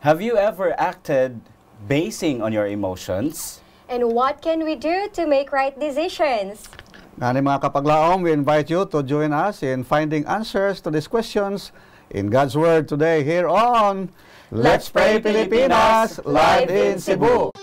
Have you ever acted basing on your emotions? And what can we do to make right decisions? Ngani mga kapaglaom, we invite you to join us in finding answers to these questions in God's Word today here on Let's Pray Pilipinas, live in Cebu.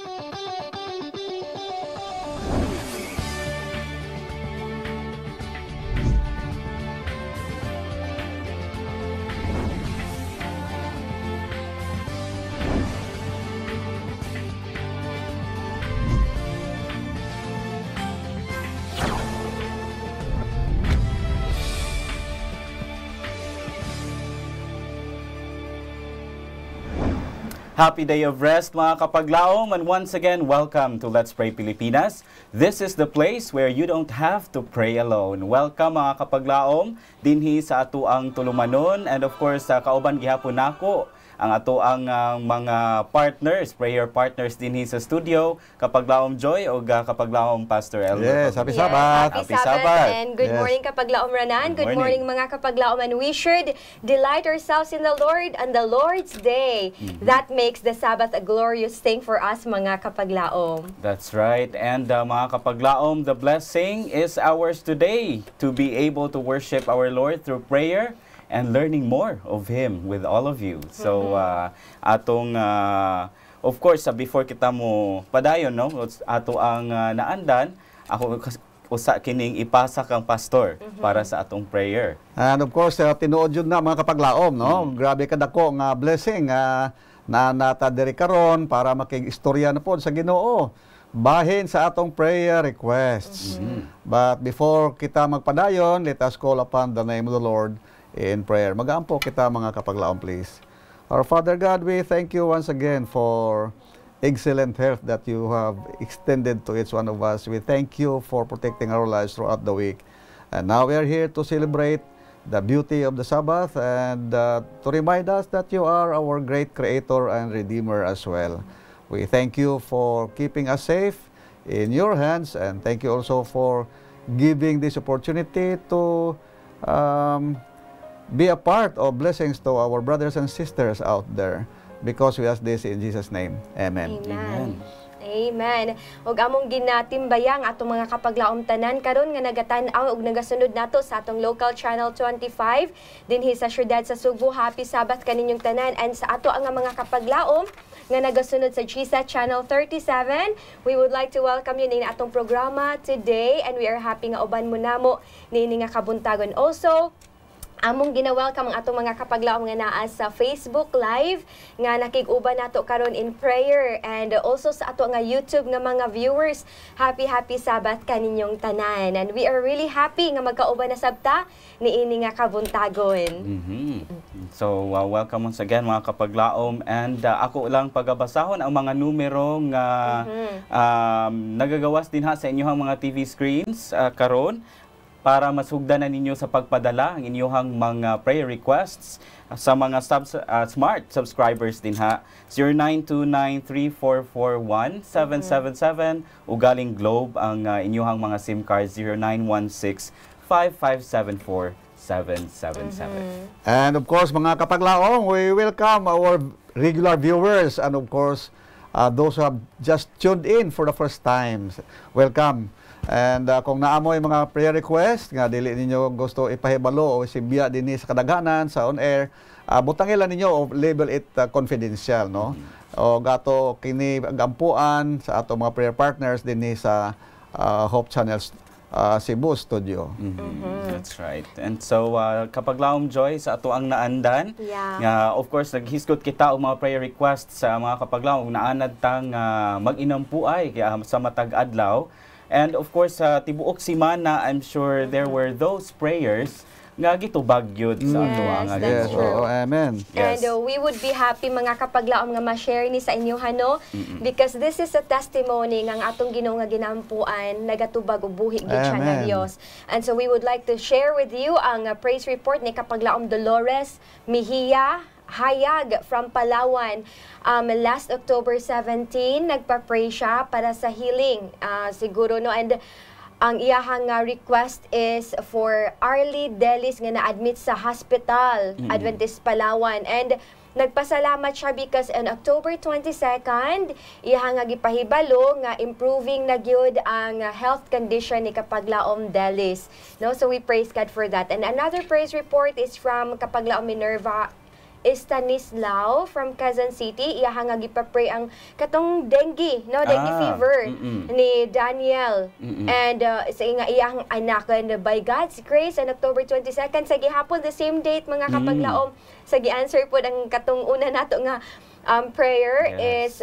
Happy day of rest mga kapaglaom, and once again, welcome to Let's Pray Pilipinas. This is the place where you don't have to pray alone. Welcome mga kapaglaom dinhi sa atuang tulumanon, and of course kauban gihapon nako ang atuang mga partners, prayer partners dinhi sa studio, Kapaglaom Joy o Kapaglaom Pastor Elmer. Yes, happy Sabbath. Happy Sabbath. And good morning Kapaglaom Ranan. Good morning mga Kapaglaom, and we should delight ourselves in the Lord on the Lord's day. That makes the Sabbath a glorious thing for us mga Kapaglaom. That's right. And mga kapaglaom, the blessing is ours today to be able to worship our Lord through prayer and learning more of Him with all of you. So, atong, of course, before kita mo padayon, no? Ato ang naandan, ako usa kining ipasa kang pastor para sa atong prayer. And of course, tinuod yun na mga kapaglaom, no? Grabe kadako nga blessing na natadiri karon para makig-istorya na po sa Ginoo bahin sa atong prayer requests. But before kita magpadayon, let us call upon the name of the Lord in prayer. Mag-aampo kita mga kapaglaom, please. Our Father God, we thank you once again for excellent health that you have extended to each one of us. We thank you for protecting our lives throughout the week. And now we are here to celebrate the beauty of the Sabbath and to remind us that you are our great Creator and Redeemer as well. We thank you for keeping us safe in your hands, and thank you also for giving this opportunity to be a part of blessings to our brothers and sisters out there, because we ask this in Jesus' name. Amen. Amen. Amen. Og among ginatimbayang atong mga kapaglaom tanan karon nga nagatan-aw og nagasunod nato sa atong local channel 25 dinhi sa syudad sa Subo. Happy Sabbath kaninyong tanan, and sa ato ang mga kapaglaom nga nagasunod sa GSA channel 37, we would like to welcome you na atong programa today, and we are happy nga uban mo namo niini nga kabuntagon. Also, among gina-welcome ang atong mga kapaglaom nga naa sa Facebook Live nga nakig-uban nato karon in prayer, and also sa ato nga YouTube nga mga viewers. Happy Sabbath kaninyong tanan, and we are really happy nga magkauban na sabta niini nga kabuntagon. So, welcome once again mga kapaglaom, and ako lang pagabasahon ang mga numero nga nagagawas din ha sa inyong mga TV screens karon, para masugdanan ninyo sa pagpadala ang inyong mga prayer requests sa mga smart subscribers din ha. 092934417777, ugaling Globe ang inyong mga SIM cards 0916-5574-777. And of course, mga kapaglaong, we welcome our regular viewers, and of course, those who have just tuned in for the first time. Welcome. And kung naamoy mga prayer request nga dili ninyo gusto ipahibalo o simbiya dinhi sa kadaghanan sa on air, butangila ninyo o label it confidential, no? O gato kini gampuan sa ato mga prayer partners dinhi sa Hope Channels Cebu studio. That's right. And so Kapaglaom Joy, sa ato ang naandan, of course naghisgot kita og mga prayer requests sa mga kapaglaom naanad tang mag-inampuay sa matag adlaw. And of course, tibuok simana, I'm sure there were those prayers nga gitubag yun sa ato ang Yes, oh, amen. And we would be happy mga kapaglaom nga ma-share ni sa inyo hano, because this is a testimony nga atong Ginoo nga ginampuan nagatubag og buhi gid siya nga Dios. And so we would like to share with you ang praise report ni Kapaglaom Dolores Mejia Hayag from Palawan. Last October 17, nagpa-pray siya para sa healing siguro, no? And ang iyahang request is for Arlie Delis nga na-admit sa hospital, Adventist Palawan. And nagpasalamat siya because on October 22nd, iyahang nga gipahibalo nga improving na gyud ang health condition ni Kapaglaom Delis. No, so we praise God for that. And another praise report is from Kapaglaom Minerva Estanislao from Quezon City. Iyahang nga gipapray ang katong dengue, no, dengue fever ni Daniel. And sa iyang anak, and by God's grace on October 22nd sa gihapon, the same date mga Kapaglaom, sa gi-answer po ang katong una nato nga prayer is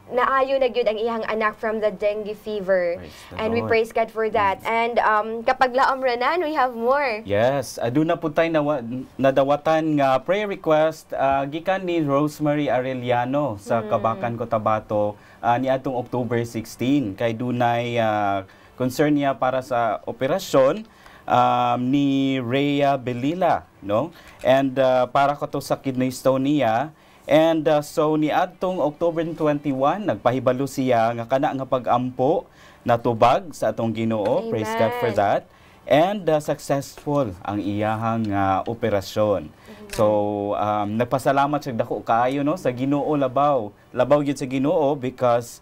naayo na gyud ang iyang anak from the dengue fever. And we praise God for that. And Kapaglaom Ranan, we have more. Yes, aduna po tayo nadawatan nga prayer request gikan ni Rosemary Arellano sa Kabakan, Cotabato ni atong October 16. Kay dunay concern niya para sa operasyon ni Rhea Belila, no? And para ko to sa kidney stone niya. And so ni adtong October 21 nagpahibalo siya nga kana nga pag-ampo natubag sa atong Ginoo. Praise God for that. And successful ang iyahang operasyon. So nagpasalamat siya dako kaayo, no, sa Ginoo labaw. Labaw gyud sa Ginoo because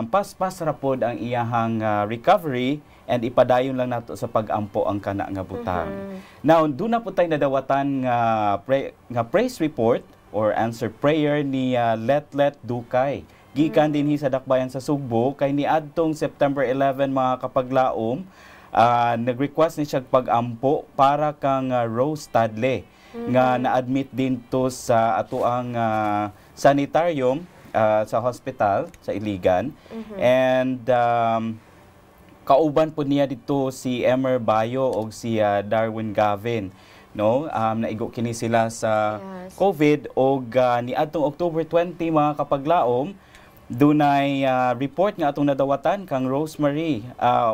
pas-pas ra pod ang iyahang recovery and ipadayon lang nato sa pag-ampo ang kana nga butang. Now, doon na po tayo nadawatan nga praise report or answer prayer ni Letlet Dukay. Gikan din sa Dakbayan sa Sugbo kay ni adtong September 11 mga Kapaglaom, nag-request ni siya pag-ampo para kang Rose Tadle nga na-admit din to sa atoang sanitarium sa hospital sa Iligan. And kauban po niya dito si Emer Bayo o si Darwin Gavin, no, naigo kini sila sa COVID og ni adtong October 20 mga Kapaglaom dunay report nga atong nadawatan kang Rosemary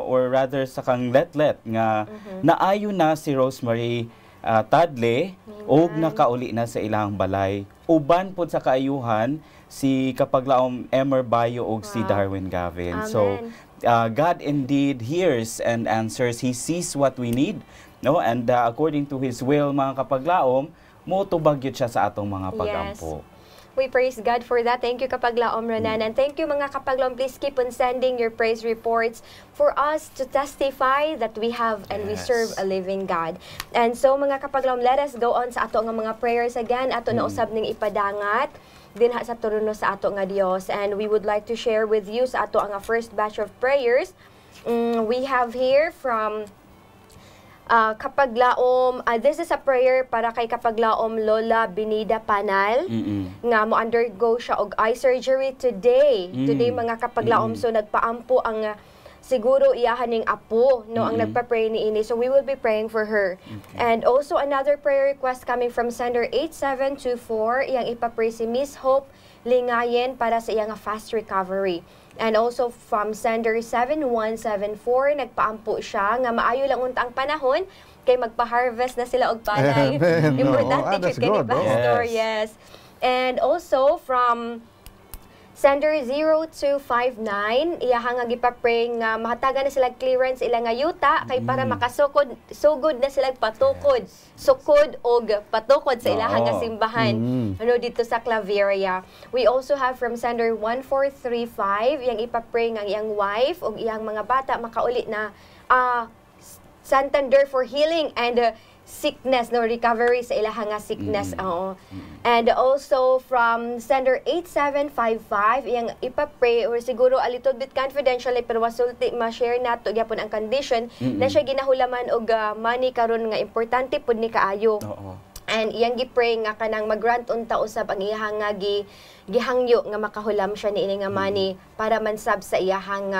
or rather sa kang Letlet nga naayo na si Rosemary Tadle og nakauli na sa ilang balay. Uban pod sa kaayuhan si Kapaglaom Emer Bayo og si Darwin Gavin. Amen. So God indeed hears and answers. He sees what we need. No, and according to His will, mga Kapaglaom, motubag yun siya sa atong mga pagampo. We praise God for that. Thank you, Kapaglaom Ranan. And thank you, mga Kapaglaom. Please keep on sending your praise reports for us to testify that we have and we serve a living God. And so, mga Kapaglaom, let us go on sa ato nga mga prayers again. Ato na usab ning ipadangat dinha sa turuno sa ato nga Dios. And we would like to share with you sa ato nga first batch of prayers. We have here from Kapaglaom, this is a prayer para kay Kapaglaom Lola Binida Panal nga mo undergo siya og eye surgery today. Today mga Kapaglaom, so nagpaampo ang siguro iyahan ning apo, no, ang nagpa-pray ni ini. So we will be praying for her. And also another prayer request coming from sender 8724, iyang ipa-pray si Miss Hope Lingayen para sa iyang fast recovery. And also from sender 7174, nagpaampo siya nga maayo lang unta ang panahon kay magpa-harvest na sila og panay. Importante jud kay ni Pastor, yes. And also from sender 0259, iyahang nga gipapray nga mahatagan na sila clearance ila nga yuta kay para makasukod sugod na sila patukod. Sukod og patukod sa ilahang nga simbahan. Ano dito sa Claveria. We also have from sender 1435, iyang ipapray nga iyang wife og iyang mga bata makauli na Santander for healing and sickness, no, recovery sa ilahang nga sickness. And also from sender 8755, iyang ipapray or siguro a little bit confidentially pero wasulti ma-share nato gyapon ang condition na siya ginahulaman og money karon nga importante pud ni kaayo. And iyang gipray nga kanang mag-grant unta usab ang iyahang nga gihangyo nga makahulam siya niini nga money para mansab sa iyahang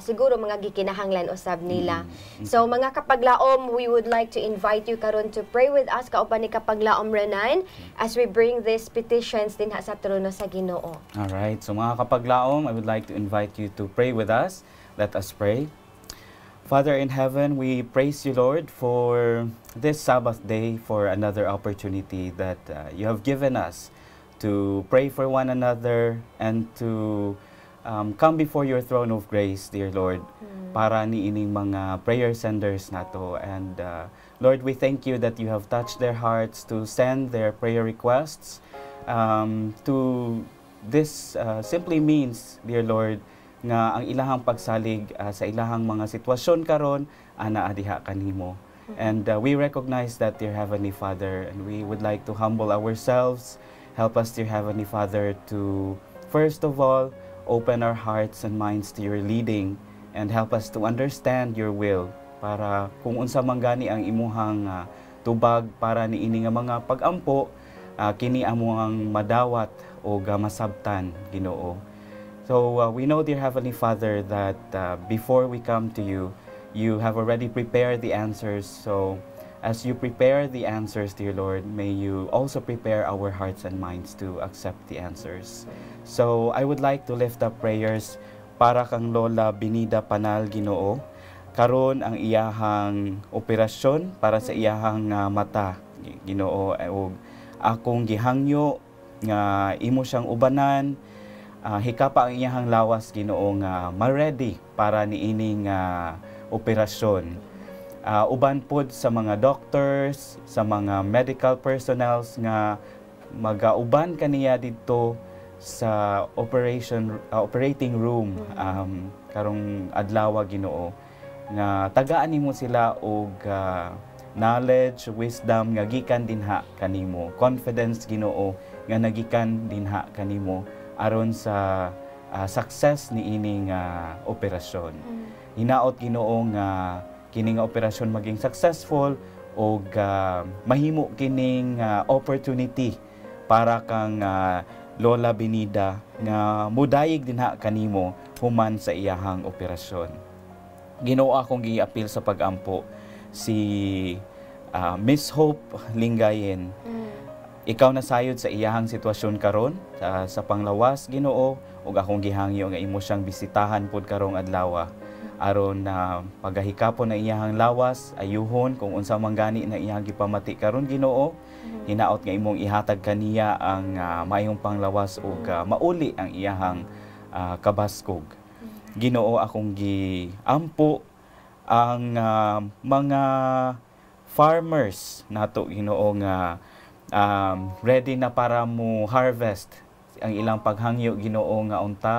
siguro mga gikinahanglan usab nila. So mga Kapaglaom, we would like to invite you karon to pray with us kauban ni Kapaglaom Renan as we bring these petitions dinha sa trono sa Ginoo. All right. So mga Kapaglaom, I would like to invite you to pray with us. Let us pray. Father in heaven, we praise you, Lord, for this Sabbath day, for another opportunity that you have given us to pray for one another and to come before your throne of grace, dear Lord, para niining mga prayer senders nato. And Lord, we thank you that you have touched their hearts to send their prayer requests. To this simply means, dear Lord, nga ang ilahang pagsalig sa ilahang mga sitwasyon karon ana adiha kanimo. And we recognize that, dear Heavenly Father, and we would like to humble ourselves. Help us, dear Heavenly Father, to first of all open our hearts and minds to your leading, and help us to understand your will para kung unsa man gani ang imuhang tubag para niini nga mga pag-ampo, kini amuhang madawat o masabtan, Ginoo. So we know, dear Heavenly Father, that before we come to you, you have already prepared the answers. So as you prepare the answers, dear Lord, may you also prepare our hearts and minds to accept the answers. So I would like to lift up prayers para kang Lola Binida Panal, Ginoo. Karon ang iyahang operasyon para sa iyahang mata, Ginoo. Akong gihangyo nga imo siyang ubanan, hikapa ang iyahang lawas, Ginoo, nga ma-ready para niining operasyon. Uban pod sa mga doctors, sa mga medical personnels nga magauban kaniya dito sa operating room karong adlaw, Ginoo, nga tagaan nimo sila og knowledge, wisdom nga gikan dinha kanimo, confidence, Ginoo, nga nagikan dinha kanimo aron sa success ni ining operasyon. Hinaot, Ginoo, nga kining operasyon maging successful o mahimo kining opportunity para kang Lola Binida nga mudayeg dinha kanimo human sa iyahang operasyon. Ginoo, akong giapil sa pag-ampo si Miss Hope Lingayen. Ikaw na sayod sa iyahang sitwasyon karon sa panglawas, Ginoo, ug akong gihangyo nga imo siyang bisitahan pod karong adlaw aron na pagahikapon na iyahang lawas, ayuhon kung unsa man gani na iyang gipamati karon, Ginoo. Hinaot nga imong ihatag kaniya ang mayong panglawas ug mauli ang iyahang kabaskog. Ginoo, akong giampo ang mga farmers nato, Ginoo, nga ready na para mo harvest ang ilang paghangyo, Ginoo, nga unta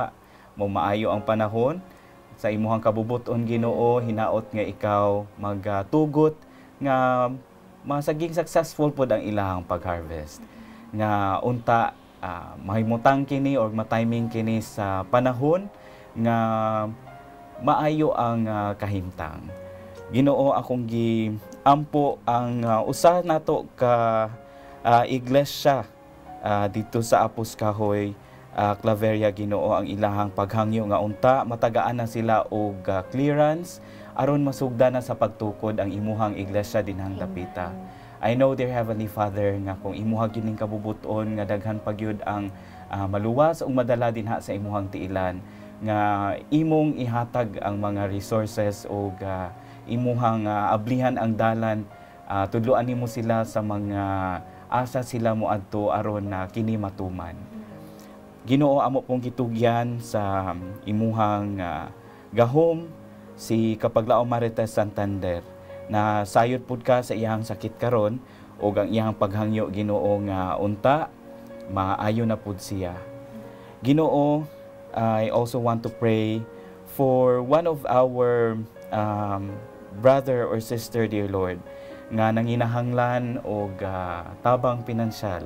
mo maayo ang panahon sa imuhang kabubuton, Ginoo. Hinaot nga ikaw magtugot nga masaging successful pod ang ilahang pag-harvest, nga unta mahimutang kini or matiming kini sa panahon nga maayo ang kahimtang. Ginoo, akong giampo ang usa nato ka iglesia dito sa Apos Kahoy, Claveria, Ginoo, ang ilahang paghangyo nga unta matagaan na sila og clearance aron masugda na sa pagtukod ang imuhang iglesia dinhang dapita. I know, dear Heavenly Father, nga kung imuha kining kabubuton nga daghan pagyud ang maluwas ug madala dinha sa imuhang tiilan, nga imong ihatag ang mga resources o imuhang ablihan ang dalan, tudloan nimo sila sa mga asa sila moadto aron na kini matuman. Ginoo, amo pong gitugyan sa imuhang gahom si Kapaglaom Marites Santander na sayod pud ka sa iyang sakit karon ug ang iyang paghangyo, Ginoo, nga unta maayo na pud siya. Ginoo, I also want to pray for one of our brother or sister, dear Lord, nga nanginahanglan og tabang pinansyal.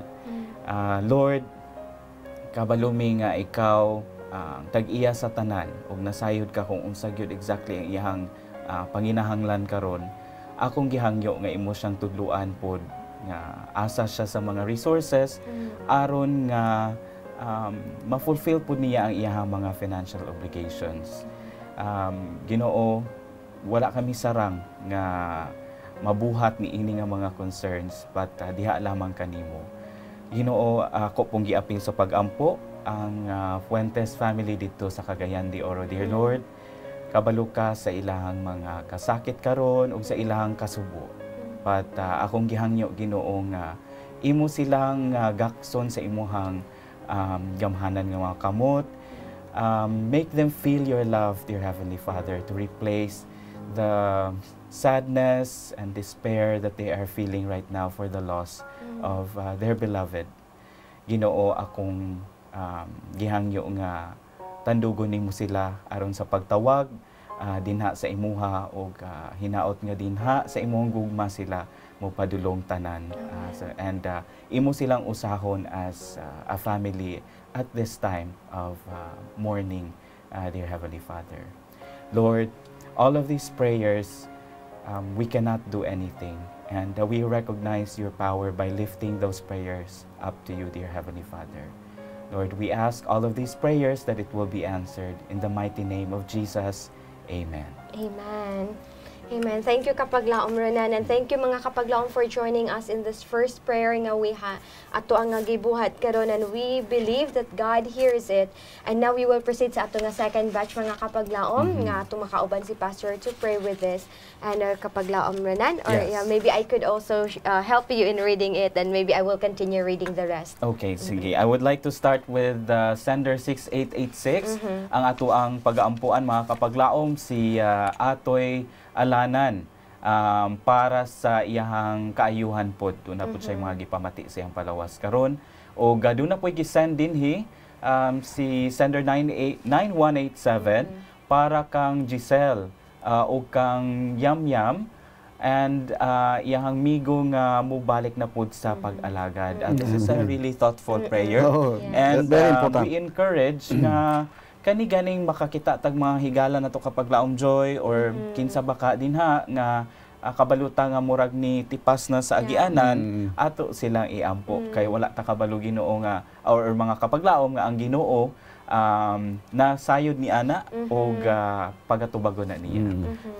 Lord, kabalumi nga ikaw tag-iya sa tanan ug nasayod ka kung unsa gyud exactly ang iyang panginahanglan karon. Akong gihangyo nga imo siyang tudluan pod nga asa siya sa mga resources aron nga ma-fulfill po niya ang iyang mga financial obligations. Ginoo, wala kami sarang nga mabuhat ni ini nga mga concerns, but diha lamang kanimo. Ginoo, ako pong giapil sa pag-ampo ang Fuentes family dito sa Cagayan de Oro, dear Lord. Kabalo ka sa ilahang mga kasakit karon ug sa ilahang kasubo. But akong gihangyo, Ginoo, nga imo silang gakson sa imuhang gamhanan nga mga kamot. make them feel your love, dear Heavenly Father, to replace the sadness and despair that they are feeling right now for the loss of their beloved. Ginoo, akong gihangyo nga tandugon nimo sila aron sa pagtawag dinha sa imuha o hinaot nga dinha sa imong gugma sila mo padulong tanan. Imo silang usahon as a family at this time of mourning, dear Heavenly Father. Lord, all of these prayers, we cannot do anything. And we recognize your power by lifting those prayers up to you, dear Heavenly Father. Lord, we ask all of these prayers that it will be answered. In the mighty name of Jesus, amen. Amen. Amen. Thank you Kapaglaom Ronan, and thank you mga Kapaglaom for joining us in this first prayer nga we ato ang gibuhat karon, and we believe that God hears it. And now we will proceed sa ato nga second batch mga Kapaglaom nga ato makauban si Pastor to pray with this. And Kapaglaom Ronan, or Yes. maybe I could also help you in reading it, and maybe I will continue reading the rest. Okay, sige. I would like to start with sender 6886. Ang ato ang pag-aampuan mga Kapaglaom, si Atoy Alanan, para sa iyahang kaayuhan pod. Doon na po siya mga gipamati sa iyang palawas karon. O doon na po i-send din si sender 9187 para kang Giselle o kang Yam, and iyahang migo nga mubalik na pod sa pag-alagad. This is a really thoughtful prayer. Oh, And very important. we encourage nga kani ganing makakita tag mga higala nato Kapaglaom Joy or kinsa baka dinha nga kabaluta nga murag ni tipas na sa agianan, ato silang iampo kay wala ta kabalo Ginoo nga or mga Kapaglaom nga ang Ginoo na sayod ni ana og pagatubago na niya.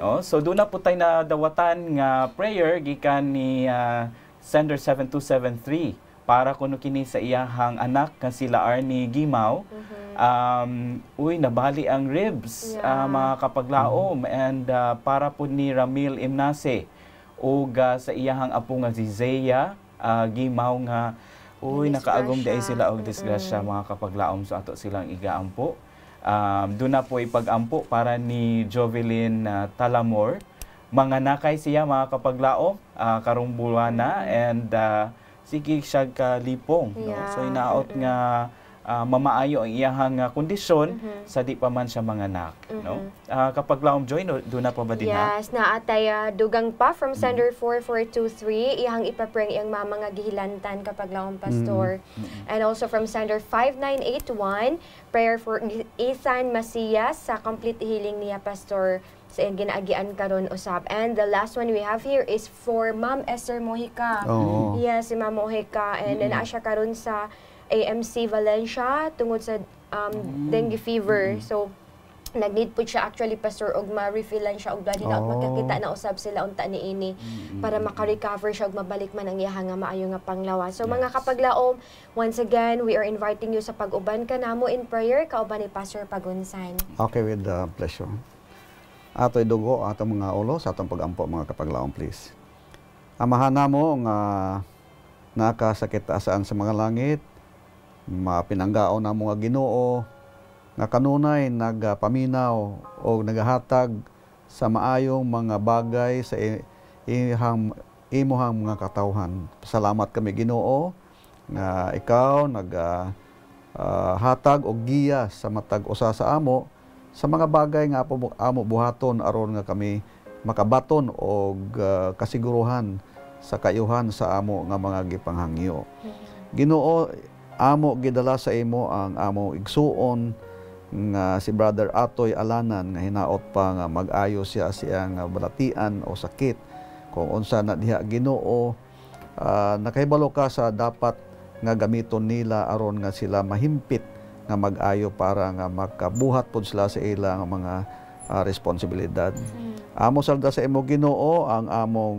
No? So doon na po tayo na dawatan nga prayer gikan ni sender 7273 para kuno kini sa iyahang anak nga sila Arnie Gimaw. Nabali ang ribs mga Kapaglaom, and para po ni Ramil Imnase ug sa iyahang apo nga si Zeya Gimaw nga nakaagom dai sila og disgrasya mga Kapaglaom, so ato silang igaampo. Doon na po ipag-ampo para ni Jovelyn Talamor, mga nakay siya mga Kapaglaom karong buwana, and sige siya kalipong, no? So inaot nga mamaayo ang iyahang kondisyon sa di pa man siya manganak, no? Kapaglaom Joy, doon na pa ba din Yes, naatay dugang pa from sender 4423, iyang ipapreng iyang mama nga gihilantan Kapaglaom Pastor. And also from sender 5981, prayer for Ethan Masias sa complete healing niya Pastor sa ginaagian karon usab. And the last one we have here is for Ma'am Esther Mojica. Yes, si Ma'am Mojica, and then siya karon sa AMC Valencia tungod sa dengue fever. So nag-need po siya actually Pastor og ma-refillan siya og blood, hinaot makakita na usab sila unta niini para maka-recover siya og mabalik man ang iyaha nga maayo nga panglawas. So mga Kapaglaom, once again we are inviting you sa pag-uban kanamo in prayer kauban ni Pastor Pagunsan. Okay, with pleasure. Ato'y dugo atong mga ulo sa atong pag-ampo mga Kapaglaom, please. Amahan namo nga nakasakit asaan sa mga langit, mapinanggaon na mga Ginoo nga kanunay nagpaminaw o nagahatag sa maayong mga bagay sa imuhang mga katawhan. Salamat kami Ginoo nga ikaw hatag og giya sa matag usa sa amo sa mga bagay nga amo buhaton aron nga kami makabaton og kasiguruhan sa kayuhan sa amo nga mga gipanghangyo. Ginoo, amo gidala sa imo ang amo igsuon nga si Brother Atoy Alanan nga hinaot pa nga mag-ayo siya siyang balatian o sakit. Kung unsa na diha Ginoo, nakahibalo ka sa dapat nga gamiton nila aron nga sila mahimpit nga mag-ayo para nga makabuhat pod sila sa ilang mga responsibilidad. Amo salda sa imo Ginoo ang among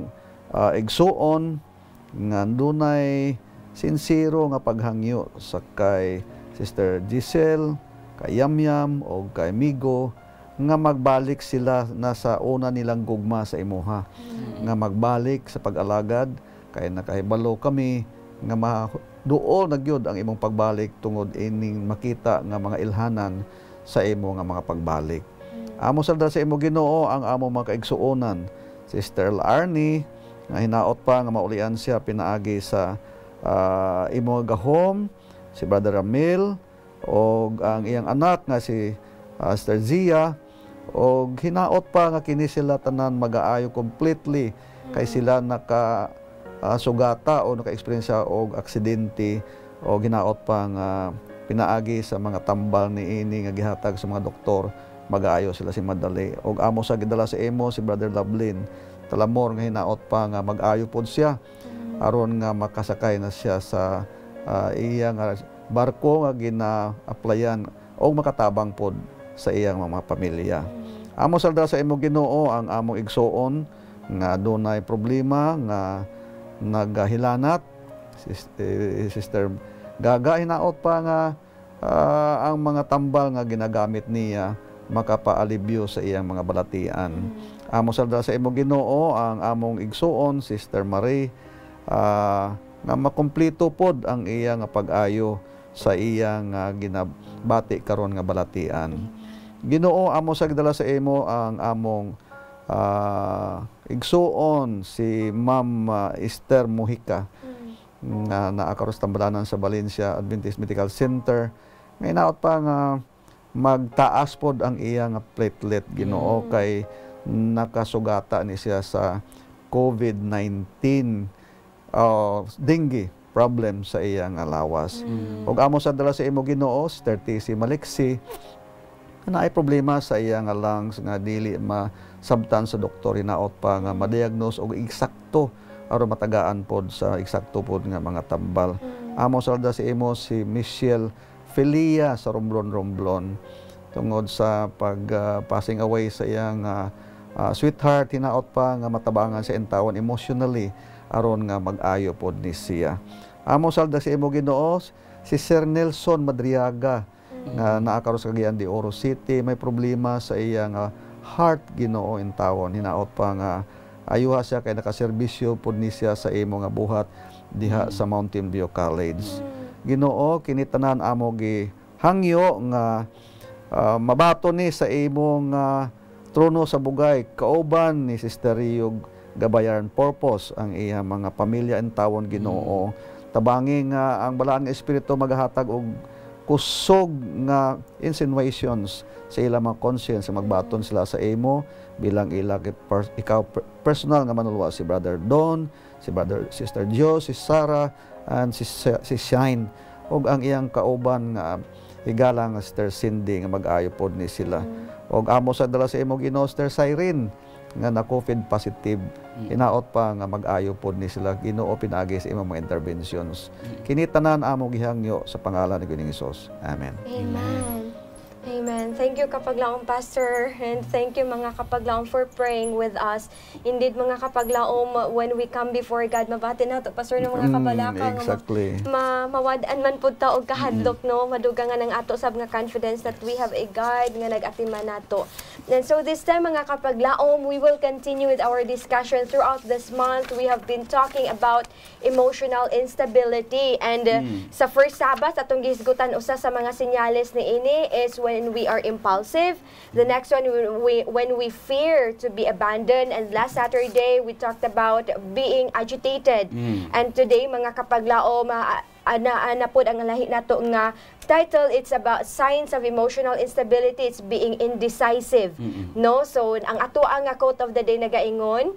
igsuon nga dunay sincero nga paghangyo sa kay Sister Giselle, kay Yamyam o kay Migo nga magbalik sila na sa una nilang gugma sa imuha. Nga magbalik sa pag-alagad kay nakahibalo kami nga duol na gyud ang imong pagbalik tungod ining makita nga mga ilhanan sa imo nga mga pagbalik. Amo salda sa imo Ginoo ang amo mga kaigsuonan, Sister Arnie nga hinaot pa nga maulian siya pinaagi sa imo gahom, si Brother Ramil o ang iyang anak nga si Sister Zia, o hinaot pa nga kini sila tanan mag-aayo completely kay sila naka sugata o naka-experience og aksidente, o hinaot pa nga pinaagi sa mga tambal ni ini nga gihatag sa mga doktor, mag-aayo sila si madali. Og amo sa gidala sa imo si Brother Lablin Talamor nga hinaot pa nga mag-ayo pod siya aron nga makasakay na siya sa iyang barko nga gina-applyan o makatabang pod sa iyang mga pamilya. Amo salda sa imo Ginoo ang among igsuon nga dunay problema nga nagahilanat, Sister Gaga hinaot pa nga ang mga tambal nga ginagamit niya makapaalibyo sa iyang mga balatian. Amo salda sa imo Ginoo ang among igsuon, Sister Marie, nga makumpleto pod ang iyang pag-ayo sa iyang ginabati karon nga balatian. Ginoo, amo sa gidala sa imo ang among igsuon, si Ma'am Esther Mujica, nga naakaros tambalanan sa Valencia Adventist Medical Center. Ngay naot pa nga magtaas pod ang iyang platelet, Ginoo, kay nakasugata ni siya sa COVID-19 dengue problem sa iyang lawas. Ug amo sa dala sa imo Ginoo, Sister TC Maliksi, na ay problema sa iyang lungs nga dili masabtan sa doktor, hinaot pa nga ma-diagnose og eksakto aron matagaan pod sa eksakto pod nga mga tambal. Amo salda si imo si Michelle Felia sa Romblon tungod sa passing away sa iyang sweetheart, hinaot pa nga matabangan sa intawon emotionally aron nga mag-ayo pod ni siya. Amo salda si imo Ginoo si Sir Nelson Madriaga nga naakaros Cagayan de Oro City, may problema sa iyang heart, Ginoo, intawon, hinaot pa nga ayuha siya kay nakaserbisyo pod ni siya sa imo nga buhat diha sa Mountain View College. Ginoo, kini tanan amo gi hangyo nga mabato ni sa imong trono sa bugay, kauban ni Sister Rio Gabayaran Purpose ang iyang mga pamilya intawon, Ginoo. Tabangi nga ang balaan nga espiritu maghatag og kusog nga insinuations sa ilang mga conscience, magbaton sila sa imo bilang ikaw personal nga manulwa, si Brother Don, Sister Jo, si Sarah, and si Shine, og ang iyang kauban nga higala nga Sister Cindy nga mag-ayo pod ni sila. Og amo sa dala sa imo Ginoo, Sister Cyrene nga na COVID positive, hinaot pa nga mag-ayo pod ni sila, Ginoo, pinaagi sa imong mga interventions. Kini tanan amo gihangyo sa pangalan ni Ginoong Hesus. Amen. Amen. Amen. Thank you Kapaglaom Pastor, and thank you mga Kapaglaom for praying with us. Indeed mga Kapaglaom, when we come before God, mabati na to Pastor ng mga kabalaka exactly. Mawad-an man pud ta og kahadlok, no, madugangan ang ato sab nga confidence that we have a God nga nag-atima nato. And so this time mga Kapaglaom, we will continue with our discussion throughout this month. We have been talking about emotional instability, and sa first Sabbath atong gisgutan usa sa mga senyales ni ini is when we are impulsive. The next one, when we fear to be abandoned. And last Saturday, we talked about being agitated. And today, mga Kapaglaom, ana pod ang lahi nato nga title, it's about signs of emotional instability. It's being indecisive. No? So, ang ato ang quote of the day nagaingon,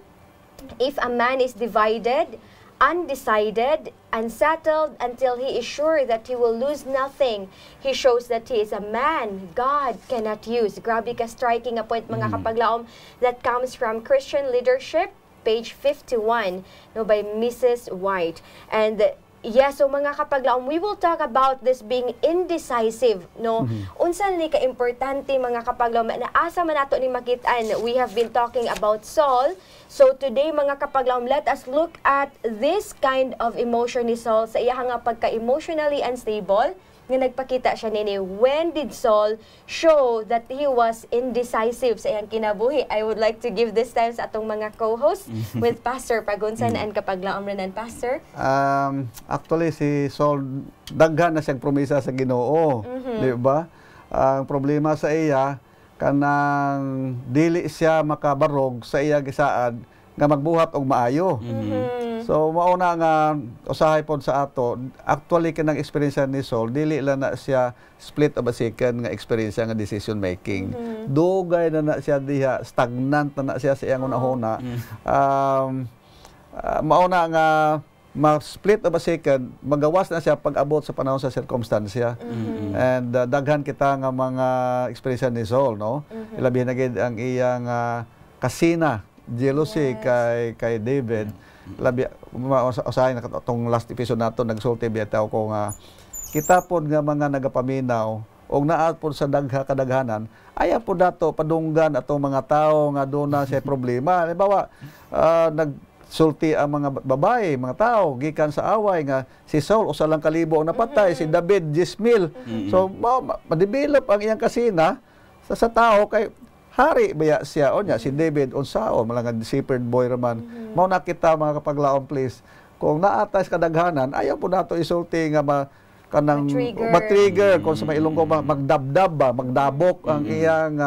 if a man is divided, undecided, unsettled until he is sure that he will lose nothing, he shows that he is a man God cannot use. Grabe ka striking a point mga Kapaglaom. That comes from Christian Leadership, page 51, no, by Mrs. White. And yes, so mga Kapaglaom, we will talk about this being indecisive, no? Unsa ni ka importante mga Kapaglaom na asa man nato ni makitaan. We have been talking about Saul. So today mga Kapaglaom, let us look at this kind of emotion ni Saul sa iya nga pagka-emotionally unstable nga nagpakita siya nini. When did Saul show that he was indecisive sa iyang kinabuhi? I would like to give this time sa atong mga co-hosts with Pastor Pagunsan and Kapaglaom Renan. Pastor? Actually, si Saul, daghan na siyang promesa sa Ginoo. Di ba? ang problema sa iya kanang dili siya makabarog sa iya gisaad nga magbuhat og maayo. So mauna nga usahay pod sa ato, actually kanang experience ni Saul dili lang na siya split of a second nga experience nga decision making. Dugay na siya diha, stagnant na siya sa iyang unahuna. Mauna nga ma-split of a second, magawas na siya pag-abot sa panahon sa circumstansya. And daghan kita nga mga experience ni Saul, no? Ilabi na gid ang iyang kasina, jealousy kay David. Labi usahay na katong last episode nato nagsulti bitaw ko nga kita pod nga mga nagapaminaw og naa pod sa kadaghanan aya pod dato padunggan atong mga tawo nga doon na siya problema. Halimbawa, nagsulti ang mga babae, mga tao gikan sa away nga si Saul usa lang kalibo ang napatay, si David 10,000. So ma-develop ang iyang kasina sa tao kay hari baya siya o niya si David unsaon malang shepherd boy raman. Mao na kita mga kapaglaom please. Kung naatas kadaghanan ayaw po nato isulti nga kanang ma-trigger kung sa mailonggo magdabdab ba, magdabok ang iyang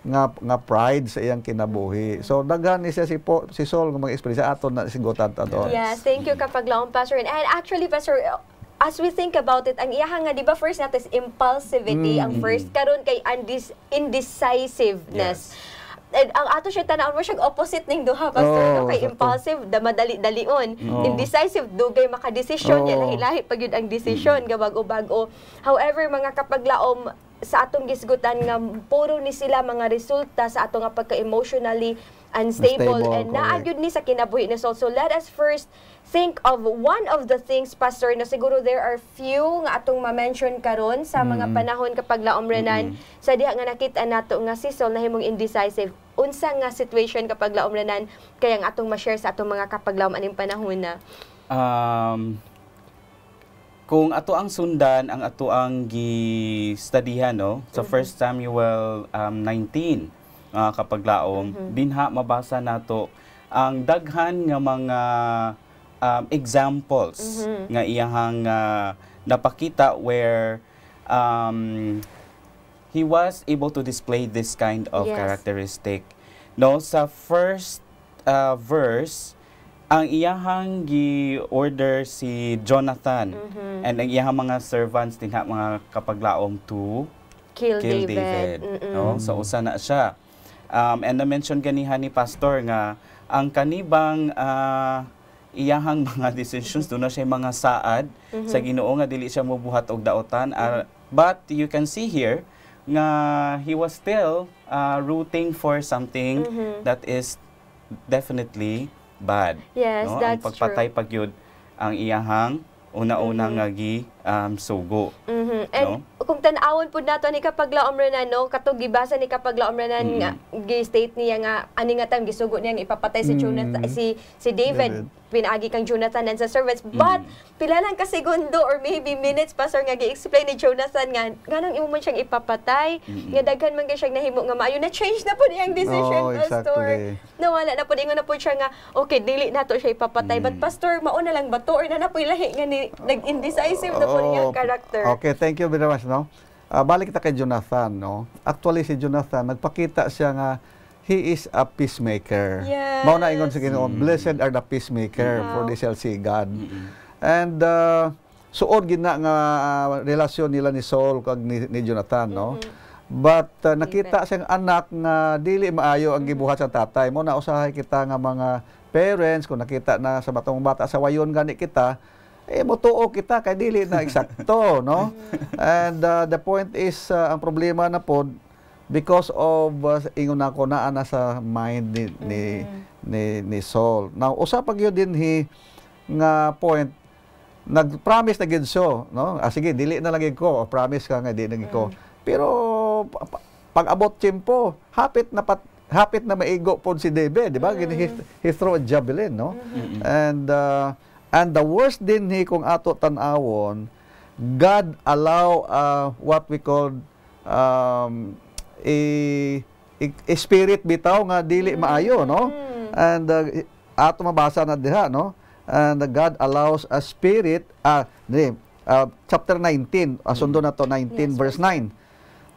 nga pride sa iyang kinabuhi. So daghan ni siya si Saul nga mga experience aton na sigutan aton. Yes, thank you kapaglaom Pastor. And actually Pastor, as we think about it, ang iyaha nga, di ba first natin is impulsivity, ang first karon kay indecisiveness. Yes. And ang ato siya tanawon mo siyang opposite ning duha, Pastor. No? Kay impulsive, madali-dalion. Indecisive, dugay makadesisyon, lahi-lahi pag yun ang desisyon, gabago-bago. However, mga kapaglaom, sa atong gisgutan nga puro ni sila mga resulta sa atong nga pagka-emotionally unstable and naagud ni sa kinabuhi ni Saul. So let us first think of one of the things, Pastor, na siguro there are few nga atong ma-mention karon sa mga panahon kapag laomrenan sa diha nga nakita nato nga si Saul nahimong indecisive. Unsa nga situation kapag laomrenan kaya nga atong ma-share sa atong mga kapaglaom aning panahon na? Kung ato ang sundan ang ato ang gi-studyhan no sa 1 Samuel 19 kapaglaom dinha mabasa nato ang daghan nga mga examples nga iyahang napakita where he was able to display this kind of characteristic. No, sa first verse ang iyahang gi-order si Jonathan and ang iyahang mga servants dinha mga kapaglaom to kill David. No? So usa na siya. And na-mention ganihan ni Pastor nga ang kanibang iyahang mga decisions doon na siya mga saad sa Ginoo nga dili siya mobuhat og daotan. But you can see here nga he was still rooting for something that is definitely bad. Yes, no? that's ang pagpatay true. pagyud ang iyahang una-una nga sugo. And kung tan-awon pud nato ni kapaglaom renan no katong gibasa ni kapaglaom renan nga gi-state niya nga ani nga time gisugo niya nga ipapatay si Jonathan si David pinaagi kang Jonathan and sa servants, but pila lang ka segundo or maybe minutes Pastor nga gi-explain ni Jonathan nga nganong imo man siyang ipapatay nga daghan man kay siyang nahimo nga maayo na change na pud iyang decision, Pastor. Nawala na pud ingon na pud siya nga okay dili nato siya ipapatay, but Pastor mao na lang bato or na napoy lahi nga ni nag-indecisive na pud iyang character. Okay, thank you very much, no. Balik kita kay Jonathan, no. Actually si Jonathan nagpakita siya nga he is a peacemaker. Yes. Mao na ingon sa Ginoo, blessed are the peacemaker, for they shall see God. And suod gina nga relasyon nila ni Saul kag ni Jonathan, no. But nakita siyang anak nga dili maayo ang gibuhat sa tatay. Mo na usahay kita nga mga parents kung nakita na sa batong bata sa wayon gani kita, motuo kita kay dili na eksakto, no. And the point is ang problema na pod because of ingon ako naa na sa mind ni Saul. Now usa pag yun din nga point nag-promise na gid so, no? Sige dili na lagi ko, promise ka nga di na ko. Pero pag abot tiempo, hapit na maigo pod si David, di ba? He throw a javelin, no? And the worst din kung ato tan-awon, God allow what we call a spirit bitaw nga dili maayo, no? And ato mabasa na diha, no? And God allows a spirit chapter 19 sundo na to 19 verse 9.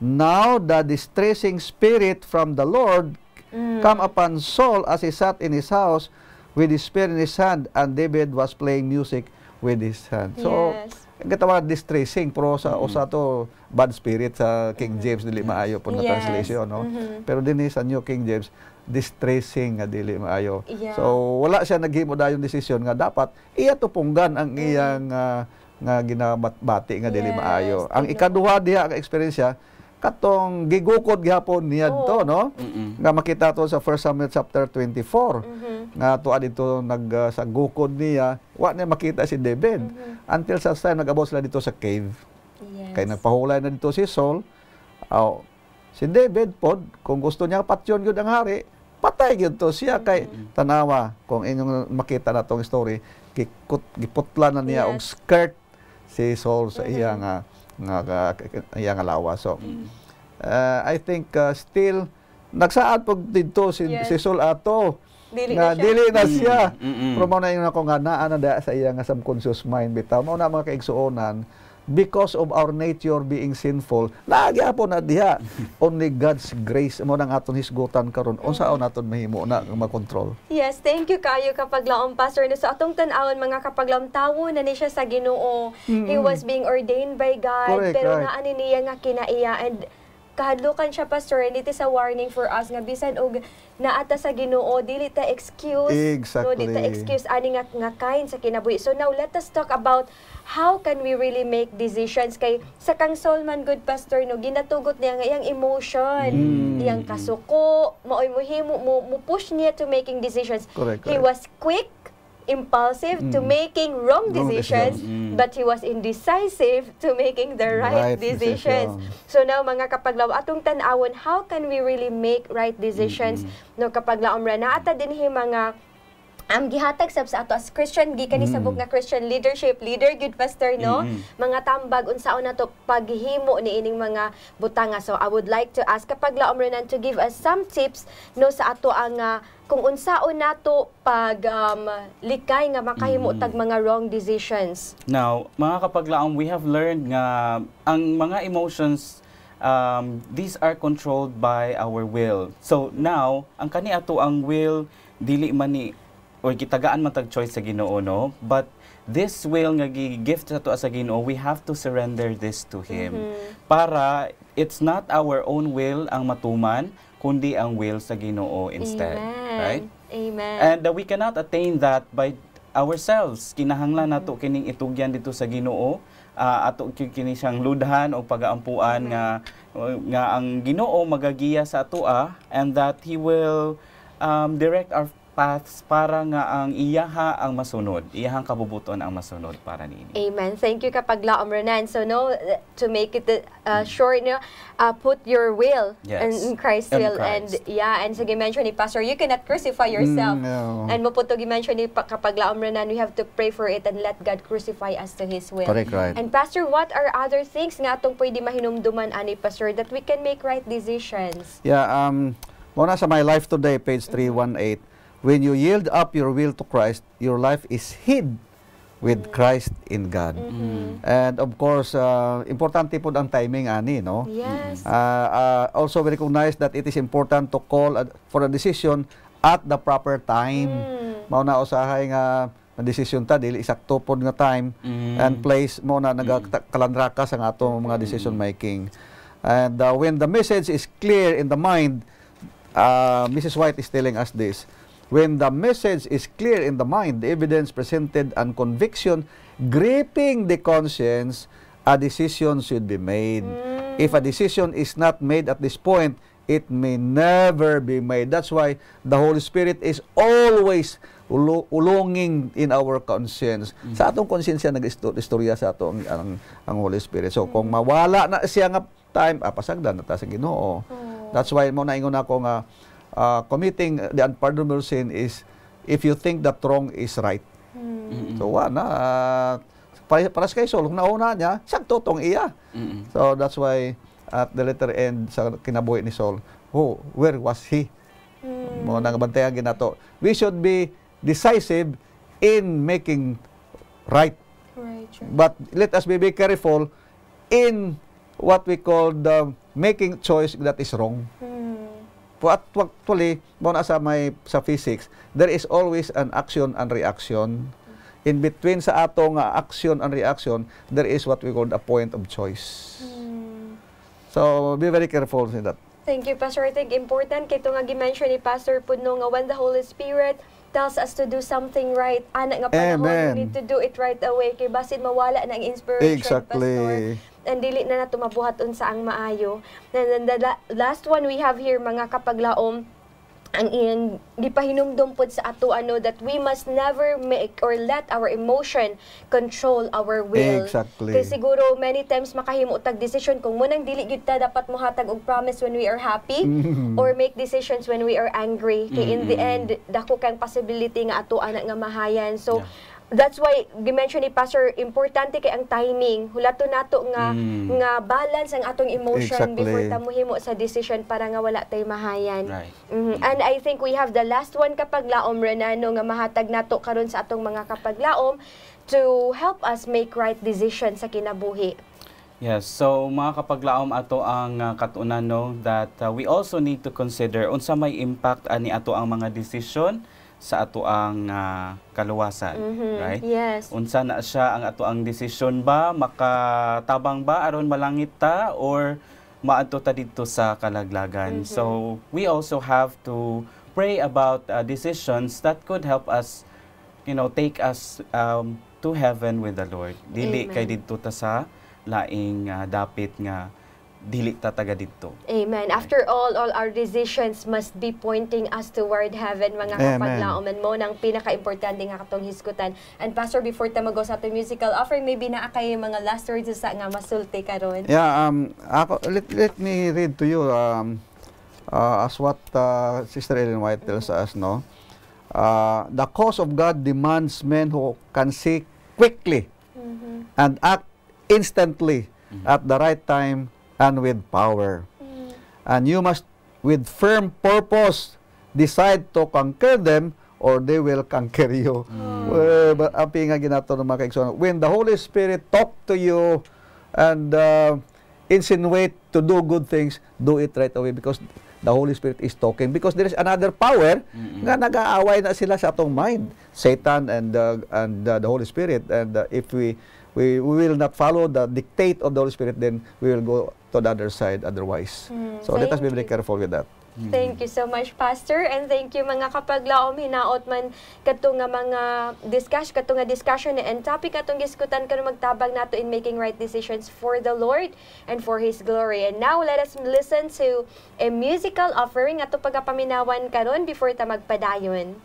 Now the distressing spirit from the Lord come upon Saul as he sat in his house with his spear in his hand, and David was playing music with his hand. So, Yes. katawa distressing, pero sa usa to bad spirit sa King James dili maayo po na Yes. translation, no? Pero dinhi sa New King James, distressing nga dili maayo. Yeah. So wala siya naghimo dayon desisyon nga dapat iya tupunggan ang iyang nga ginabati nga dili Yes, maayo. Ang tignan ikaduha diha nga eksperyensya katong gigukod gihapon niya to, no? Nga makita to sa 1 Samuel chapter 24. Nga tuwa dito sa gukod niya, wa niya makita si David. Until sa time nag-abot sila dito sa cave. Yes. Kaya nagpahulay na dito si Saul. Si David pod, kung gusto niya patyon gyud ang hari, patay gyud to siya kay tanawa kung inyong makita na tong story, giputla na niya og skirt si Saul sa iya nga lawas. So I think still nagsaad pag dito si Saul ato Dili nga na siya. dili na siya. Pero mao na yung ako nga naa na da sa iya nga subconscious mind bitaw. Mao na mga kaigsuonan because of our nature being sinful. Lagi po na diha. Only God's grace mo nang aton hisgutan karon. Unsaon naton mahimo na makontrol. Yes, thank you kayo kapag laom pastor no sa atong tan-awon mga kapag laom tawo na ni siya sa Ginoo. He was being ordained by God. Correct, pero right. naani niya nga kinaiya and kahadlukan siya pastor and it is a warning for us nga bisan og naata sa Ginoo dili ta excuse no Exactly. dili ta excuse ani nga kain sa kinabuhi. So now let us talk about how can we really make decisions kay sa kang Saul man good pastor no ginatugot niya nga iyang emotion, iyang kasuko, maoy mohimo mo push niya to making decisions. Correct, He correct. was quick, impulsive to making wrong Wrong decisions, but he was indecisive to making the right Right decisions. decision. So now mga kapaglaw atong tan-awon, how can we really make right decisions no kapaglaom ra naata dinhi mga gihatag sab sa ato as Christian gikan ni sabok nga Christian leadership leader good pastor no mga tambag unsaon nato paghimo ni ining mga butanga. So I would like to ask kapaglaom Renan to give us some tips no sa ato ang kung unsaon nato pag likay nga makahimo tag mga wrong decisions. Now, mga kapaglaong, we have learned nga ang mga emotions, these are controlled by our will. So now, ang kani ato ang will dili man ni or kitagaan man tag choice sa Ginoo, no? But this will nga gi-gift sa ato sa Ginoo, we have to surrender this to Him. Para it's not our own will ang matuman, kundi ang will sa Ginoo instead. Amen. Right? Amen. And we cannot attain that by ourselves. Kinahanglan nato kining itugyan dito sa Ginoo, ato kini siyang ludhan o pagaampuan nga ang Ginoo magagiya sa atoa, and that He will direct our paths para nga ang iyaha ang masunod, iyahang kabubuton ang masunod para niini. Amen. Thank you kapag laom Renan. So no, to make it short, no, put your will Yes. in Christ's In will. Christ. And sige mention ni Pastor, you cannot crucify yourself. No. And mo po to mention ni kapag laom Renan, we have to pray for it and let God crucify us to His will. Correct, right. And Pastor, what are other things nga atong pwede mahinumduman ani Pastor that we can make right decisions? Yeah, muna sa My Life Today, page 318. When you yield up your will to Christ, your life is hid with Christ in God. And of course, importante po ang timing ani, no? Yes. Also, we recognize that it is important to call for a decision at the proper time. Mao na usahay nga decision ta dili sakto pod nga time and place mo na nagakalandra ka sa atong mga decision making. And when the message is clear in the mind, Mrs. White is telling us this. When the message is clear in the mind, the evidence presented and conviction gripping the conscience, a decision should be made. If a decision is not made at this point, it may never be made. That's why the Holy Spirit is always ulonging in our conscience. Sa atong konsensya nag-istorya sa atong ang Holy Spirit. So kung mawala na siya nga time, pasagdan na ta sa Ginoo. That's why mo naingon ako nga committing the unpardonable sin is if you think that wrong is right. So para kay Saul, kung nauna niya, sakto tong iya. So that's why at the later end sa kinabuhi ni Saul, where was he? Mo nang bantayan ginato. We should be decisive in making right. Right. But let us be careful in what we call the making choice that is wrong. But actually, sa physics, there is always an action and reaction. In between sa atong action and reaction, there is what we call a point of choice. So, be very careful in that. Thank you, Pastor. I think important kay nga gi-mention ni Pastor Pudno nga when the Holy Spirit tells us to do something right, ana nga panahon, we need to do it right away kay basin mawala na ang inspiration, Pastor. And dili na nato mabuhaton sa ang maayo. And then the last one we have here, mga kapaglaom, ang gipahinumdum pod sa ato that we must never make or let our emotion control our will. Exactly. Kasi siguro many times makahimo tag decision kung munang dili gyud ta dapat mohatag og promise when we are happy or make decisions when we are angry. Kay in the end dako kang possibility nga ato ana nga mahayan. So that's why gi-mention ni Pastor, importante kay ang timing. Hulato nato nga balance ang atong emotion before ta mohimo sa decision para nga wala tay mahayan. Right. And I think we have the last one kapaglaom, Renano, nga mahatag nato karon sa atong mga kapaglaom to help us make right decision sa kinabuhi. Yes, so mga kapaglaom ato ang katunan no that we also need to consider unsa may impact ani ato ang mga decision sa ato ang kaluwasan, right? Yes. Unsa na siya ang ato ang desisyon ba, makatabang ba aron malangit ta or maadto ta didto sa kalaglagan. So we also have to pray about decisions that could help us, take us to heaven with the Lord. Dili kay didto ta sa laing dapit nga dili ta taga didto. Amen. After all our decisions must be pointing us toward heaven, mga kapaglaoman mo, nang pinaka-importante nga katong hisgutan. And Pastor, before ta mag-go sa atong musical offering, maybe naa kay mga last words sa nga masulti karon. Yeah, let me read to you as what Sister Ellen White tells us, no? The cause of God demands men who can see quickly and act instantly at the right time and with power. And you must, with firm purpose, decide to conquer them or they will conquer you. But api nga ginato ng mga kaigsoon, when the Holy Spirit talk to you and insinuate to do good things, do it right away because the Holy Spirit is talking. Because there is another power nga nag-aaway na sila sa atong mind, Satan and the Holy Spirit. And if we will not follow the dictate of the Holy Spirit, then we will go to the other side otherwise. So let us be very careful with that. Thank you so much, Pastor, and thank you mga kapaglaom, hinaot man kato nga mga discussion and topic atong giskutan kanu magtabang nato in making right decisions for the Lord and for His glory. And now let us listen to a musical offering ato pagapaminawan karon before ta magpadayon.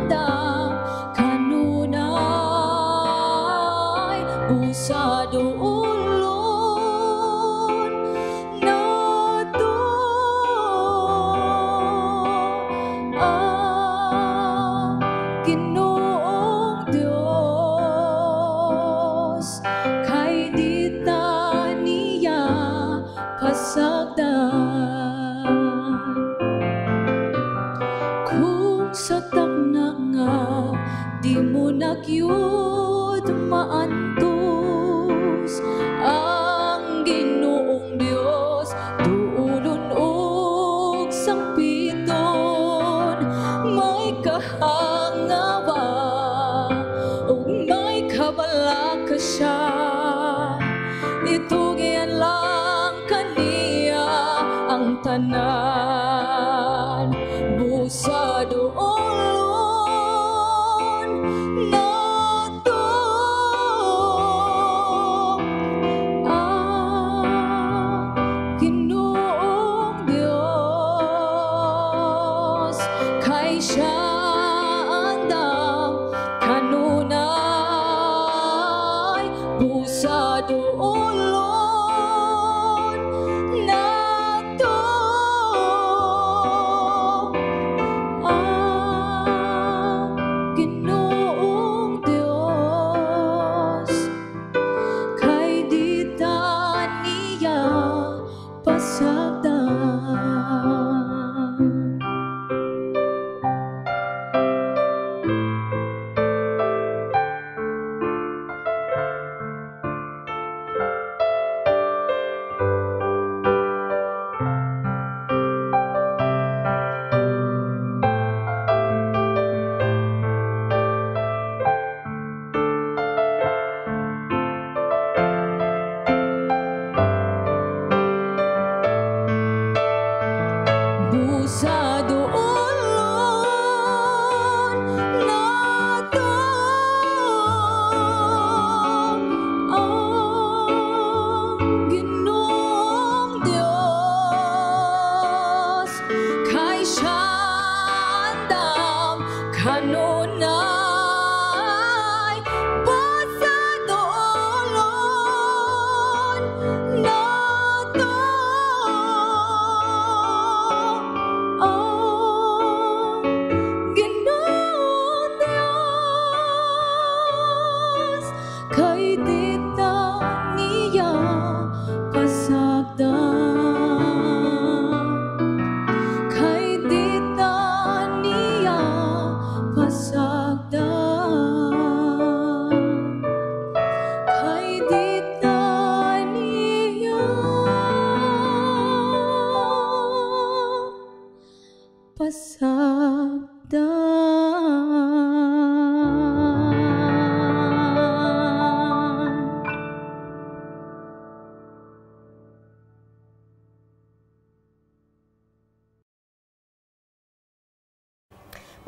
andam kanunay busa duulon nato ang Ginoong Dios kay di ta niya pasagdan kung satak na nga di mo nagyud maantos ang Ginoong Dios duulon og sangpiton may kahangawa ug may kabalaka siya itugyan lang kaniya ang tanan busa duolon nato ang Ginoong Dios kay siya andam kanunay busa duolon nato ang Ginoong Dios kay di ta niya pasagdan. Busa duolon nato ang Ginoong Dios kay siya andam kanunay busa duolon nato ang Ginoong Dios kay di ta niya pasagdan kay di ta niya pasagdan kay di ta niya pasagdan.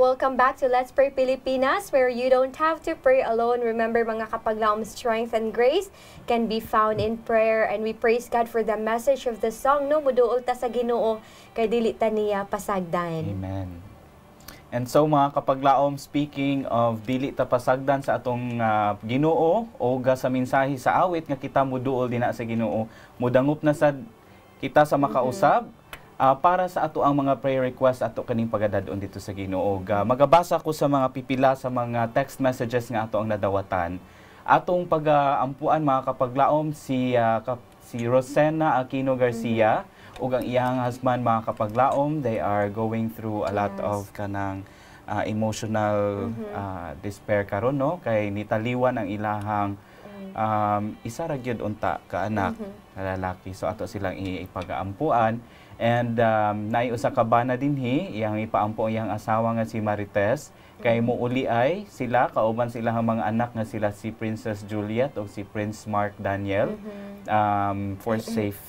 Welcome back to Let's Pray Pilipinas, where you don't have to pray alone. Remember, mga kapaglaom, strength and grace can be found in prayer. And we praise God for the message of the song, no? Muduol ta sa Ginoo, kay dili ta niya pasagdan. Amen. And so mga kapaglaom, speaking of dili ta pasagdan sa atong Ginoo o sa mensahe sa awit nga kita muduol dinha sa Ginoo, mudangup na sad kita sa makausab para sa ato ang mga prayer request ato kaning pagadadon dito sa Ginoo. Magabasa ko sa mga pipila sa mga text messages nga ato ang nadawatan. Atong pag-ampuan mga kapaglaom si Rosena Aquino Garcia ug ang iyang husband mga kapaglaom, they are going through a lot of kanang emotional despair karon, no, kay nitaliwan ang ilahang isa ra gyud unta ka anak na lalaki, so ato silang ipag-aampuan. And naiusa ka bana dinhi iyang ipaampo iyang asawa nga si Marites kay muuli ay sila kauban sila ang mga anak nga sila si Princess Juliet o si Prince Mark Daniel for safe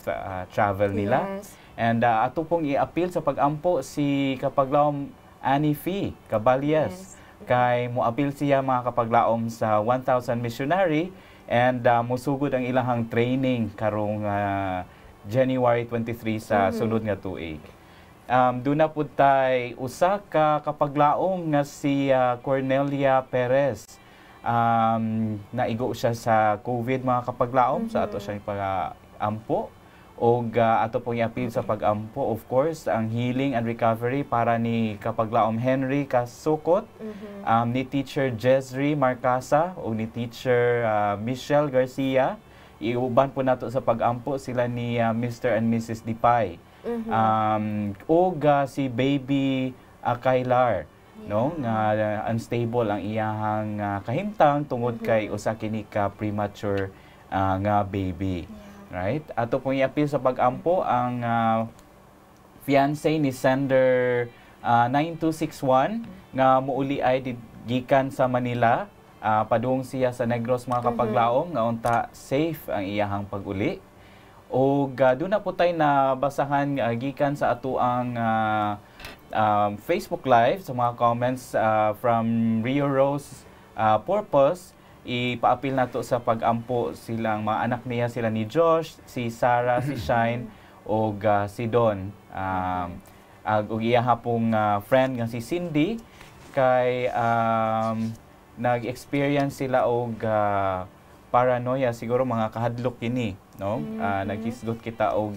travel nila. Yes. And ato pong i-appeal sa pag-ampo si kapaglaom Annie Fee Caballes. Yes. Kay mo-appeal siya mga kapaglaom sa 1,000 missionary and musugod ang ilahang training karong January 23 sa sulod nga tuig. doon na po tay usa ka kapaglaom nga si Cornelia Perez. Naigo siya sa COVID mga kapaglaom, sa ato siyang pag-ampo. O ato pong i-appeal sa pag-ampo, of course, ang healing and recovery para ni kapaglaom Henry Kasukot, ni Teacher Jezri Marcasa, o ni Teacher Michelle Garcia. Iuban po nato sa pag-ampo sila ni Mr. and Mrs. Dipay. Si Baby Kailar, no, nga unstable ang iyahang kahimtang tungod kay usa kini ka premature nga baby. Right? Ato pong i-appeal sa pag-ampo ang fiancé ni Sender 9261 nga muuli ay gikan sa Manila. Padung siya sa Negros mga kapaglaom nga unta safe ang iyahang pag-uli. O doon na po tayo na basahan gikan sa ato ang Facebook Live sa mga comments from Rio Rose Purpose. Ipaapil na to sa pag-ampo silang mga anak niya, sila ni Josh, si Sarah, si Shine, o si Don. Ug iyaha pong friend nga si Cindy, kay nag-experience sila og paranoia, siguro mga kahadlok kini, no? Nagkisgot kita og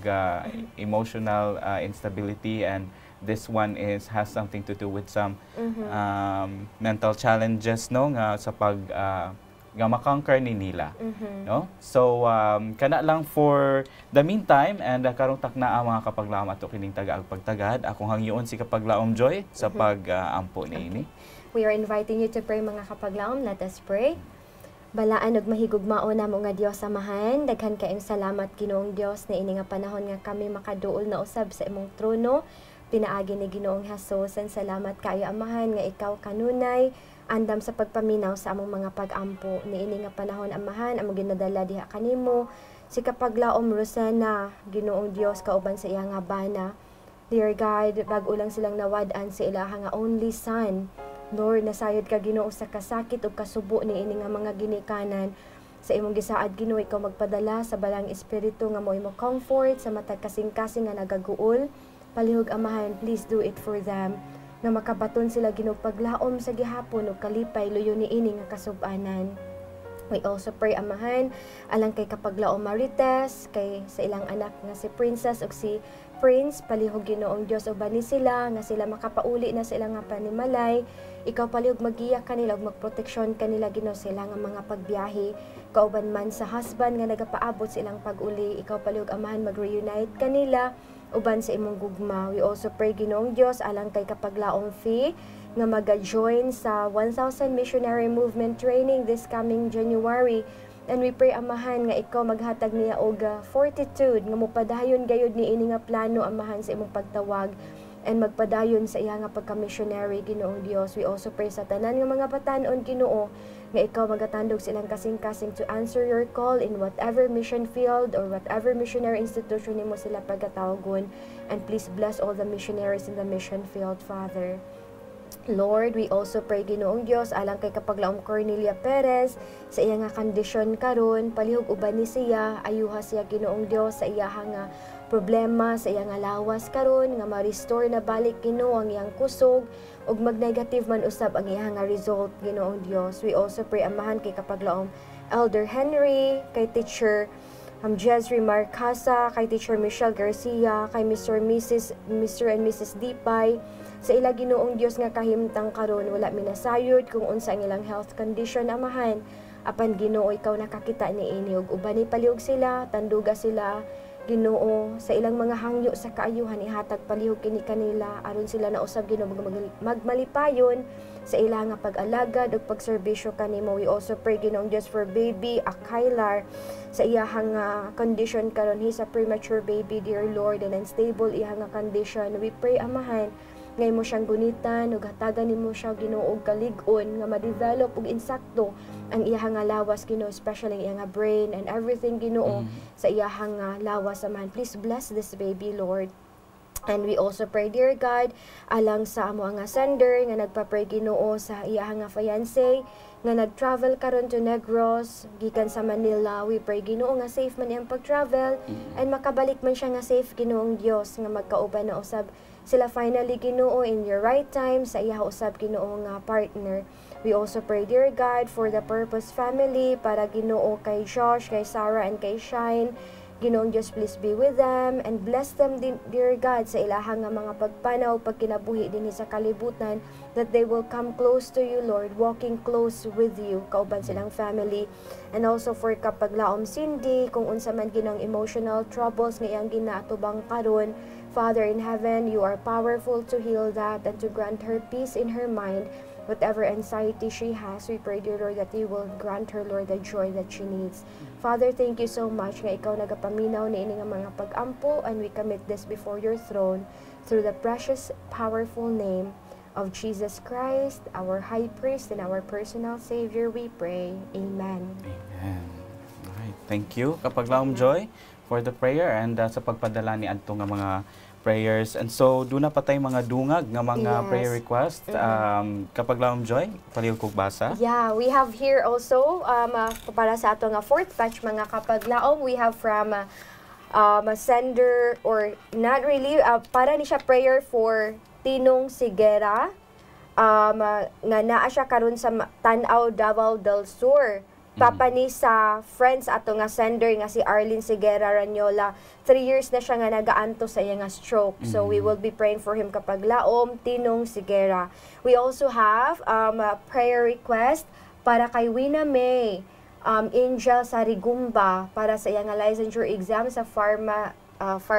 emotional instability, and this one has something to do with some mental challenges, no, nga sa pag nga makonquer ni nila, no? So kana lang for the meantime, and karong takna ang mga kapaglaom ato kining taga pagtagad. Akong hangyoon si kapaglaom Joy sa pag-ampo niini. We are inviting you to pray mga kapaglaom. Let us pray. Balaan ug mahigugmao namo nga Dios samahan, daghan kaayong salamat Ginoong Dios na ini nga panahon nga kami makaduol na usab sa imong trono. Pinaagi ni Ginoong Hesus, and salamat kaayo Amahan nga ikaw kanunay andam sa pagpaminaw sa among mga pag-ampo niini nga panahon. Amahan, among ginadala diha kanimo si kapaglaom Rosena, Ginoong Dios, kauban sa iya nga bana. Dear God, bag-o lang silang nawad-an sa ilaha nga only son. Lord, nasayod ka Ginoo sa kasakit ug kasubo niini nga mga ginikanan. Sa imong gisaad Ginoo, ikaw magpadala sa balang espiritu nga mo'y mo comfort sa matag kasing-kasing nga nagaguol. Palihog Amahan, please do it for them, na makabaton sila Ginoo paglaom sa gihapon ug kalipay luyo niini nga kasub-anan. We also pray Amahan alang kay kapaglaom Marites, kay sa ilang anak nga si Princess ug si Prince. Palihog Ginoong Dios uban ni sila nga sila makapauli na sa ilang nga panimalay. Ikaw palihog magiya kanila ug magproteksyon kanila Ginoo sa ilang nga mga pagbiyahe. Kauban man sa husband nga nagapaabot sa ilang pag-uli, ikaw palihog Amahan mag-reunite kanila uban sa imong gugma. We also pray Ginoong Dios alang kay kapaglaom Fee nga mag-join sa 1,000 Missionary Movement Training this coming January. And we pray Amahan nga ikaw maghatag niya og fortitude nga mopadayon gayud niini nga plano Amahan sa imong pagtawag, and magpadayon sa iya nga pagka-missionary Ginoong Dios. We also pray sa tanan nga mga batan-on Ginoo nga ikaw magatandog silang kasing-kasing to answer your call in whatever mission field or whatever missionary institution nimo sila pagkatawgon. And please bless all the missionaries in the mission field, Father. Lord, we also pray Ginoong Dios alang kay kapaglaom Cornelia Perez sa iya nga kondisyon karon. Palihog uban ni siya, ayuha siya Ginoong Dios sa iya nga problema, sa iya nga lawas karon, nga ma-restore na balik Ginoo ang iyang kusog ug mag-negative man usab ang iya nga result Ginoong Dios. We also pray Amahan kay kapaglaom Elder Henry, kay Teacher Jezri Marcasa, kay Teacher Michelle Garcia, kay Mr. and Mrs. Dipay. Sa ila Ginoong Dios nga kahimtang karon, wala minasayod kung unsa ang ilang health condition Amahan. Apan Ginoo, ikaw nakakita niini ug uban ni palihog sila, tanduga sila Ginoo sa ilang mga hangyo sa kaayuhan, ihatag palihog kini kanila aron sila na usab Ginoo magmalipayon sa ilang nga pag-alagad ug pagserbisyo kanimo. We also pray Ginoong Dios for baby Akailar sa iyahang condition karon. He's a premature baby, dear Lord, and unstable iyahang condition. We pray Amahan ngay mo siyang gunitan ug hatagan nimo siya Ginoo og kalig-on nga ma-develop ug insakto ang iyahang lawas Ginoo, especially ang iyang brain and everything Ginoo sa iyahang lawas Amahan. Please bless this baby, Lord. And we also pray, dear God, alang sa amo nga sender nga nagpa-pray Ginoo sa iyahang fiancé nga nag-travel karon to Negros gikan sa Manila. We pray Ginoo nga safe man iyang pag-travel and makabalik man siya nga safe Ginoong Dios, nga magkauban na usab sila finally Ginoo in your right time sa iya usab Ginoo nga partner. We also pray, dear God, for the Purpose family, para Ginoo kay Josh, kay Sarah, and kay Shine. Ginoong Diyos, please be with them and bless them din, dear God, sa ilahang nga mga pagpanaw, pagkinabuhi din sa kalibutan, that they will come close to you, Lord, walking close with you, kauban silang family. And also for kapaglaom Cindy, kung unsa man ginang emotional troubles nga iyang ginaatubang karon, Father in heaven, you are powerful to heal that and to grant her peace in her mind. Whatever anxiety she has, we pray, dear Lord, that you will grant her, Lord, the joy that she needs. Father, thank you so much nga ikaw nagapaminaw ni ini nga mga pag-ampo, and we commit this before your throne through the precious, powerful name of Jesus Christ, our High Priest and our personal Savior, we pray. Amen. Amen. Alright. Thank you, Kapaglaom Joy, for the prayer and sa pagpadala ni adto nga mga prayers. And so, doon na pa tayo mga dungag nga mga Yes. prayer request. Kapaglaom Joy, palihog kog basa. Yeah, we have here also, para sa ato nga fourth batch mga kapaglaom, we have from a sender, or not really, para ni siya prayer for Tinong Sigera, nga naa siya karon sa Tanaw, Davao del Sur. Papa ni sa friends ato nga sender nga si Arlene Sigera Ranyola. 3 years na siya nga nagaanto sa iya nga stroke. So we will be praying for him kapag laom, Tinong Sigera. We also have a prayer request para kay Wina May, Angel sa Rigumba, para sa iya nga licensure exam sa